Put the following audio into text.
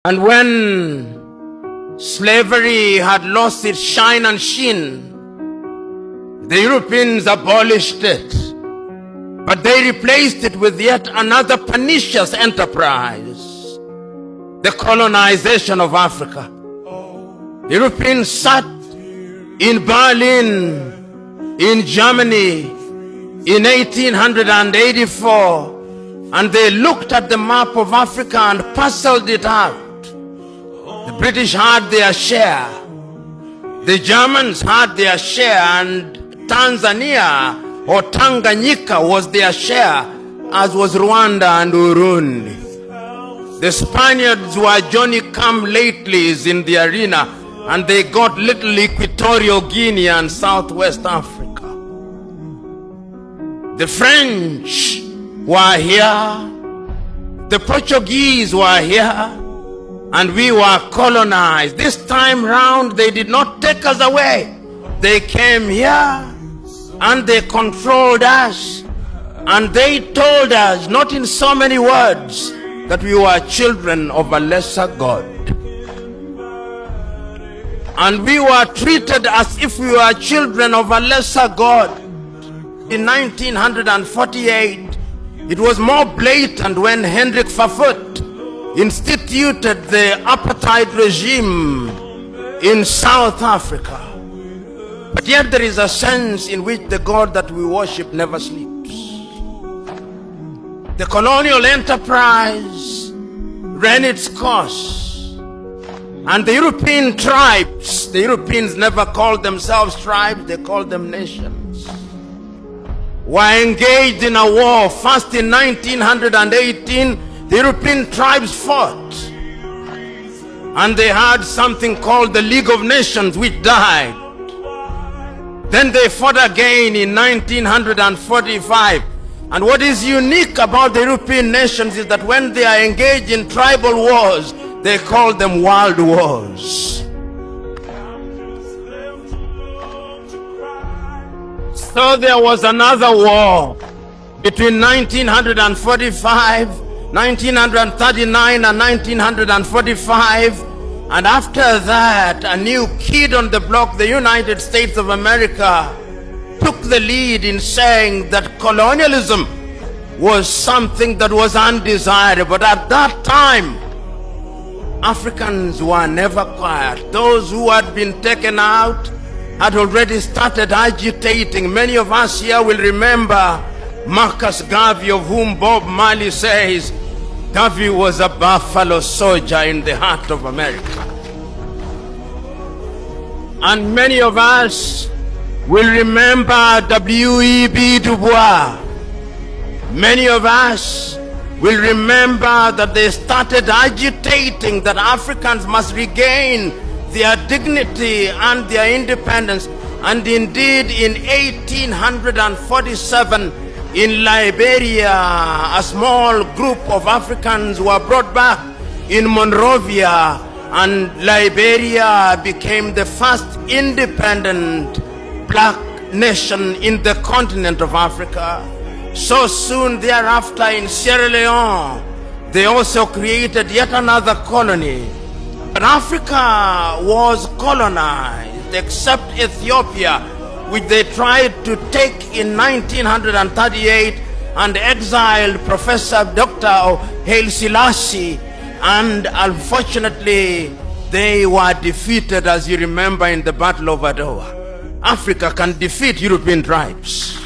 And when slavery had lost its shine and sheen, the Europeans abolished it, but they replaced it with yet another pernicious enterprise, the colonization of Africa. The Europeans sat in Berlin, in Germany, in 1884, and they looked at the map of Africa and puzzled it out. The British had their share, the Germans had their share, and Tanzania or Tanganyika was their share, as was Rwanda and Burundi. The Spaniards were Johnny-come-latelys in the arena, and they got little Equatorial Guinea and Southwest Africa. The French were here, the Portuguese were here, and we were colonized. This time round, they did not take us away. They came here and they controlled us, and they told us, not in so many words, that we were children of a lesser God. And we were treated as if we were children of a lesser God. In 1948, it was more blatant when Hendrik Verwoerd instituted the apartheid regime in South Africa. But yet there is a sense in which the God that we worship never sleeps. The colonial enterprise ran its course, and the European tribes, the Europeans never called themselves tribes, they called them nations, were engaged in a war. First in 1918, the European tribes fought, and they had something called the League of Nations, which died. Then they fought again in 1945. And what is unique about the European nations is that when they are engaged in tribal wars, they call them world wars. So there was another war between 1945, 1939 and 1945. And after that, a new kid on the block, the United States of America, took the lead in saying that colonialism was something that was undesirable. But at that time, Africans were never quiet. Those who had been taken out had already started agitating. Many of us here will remember Marcus Garvey, of whom Bob Marley says, Garvey was a buffalo soldier in the heart of America. And many of us will remember W.E.B. Du Bois. Many of us will remember that they started agitating that Africans must regain their dignity and their independence. And indeed, in 1847, in Liberia, a small group of Africans were brought back in Monrovia, and Liberia became the first independent black nation in the continent of Africa. So soon thereafter, in Sierra Leone, they also created yet another colony. But Africa was colonized, except Ethiopia, which they tried to take in 1938 and exiled Professor Dr. Haile Selassie, and unfortunately they were defeated, as you remember, in the Battle of Adwa. Africa can defeat European tribes.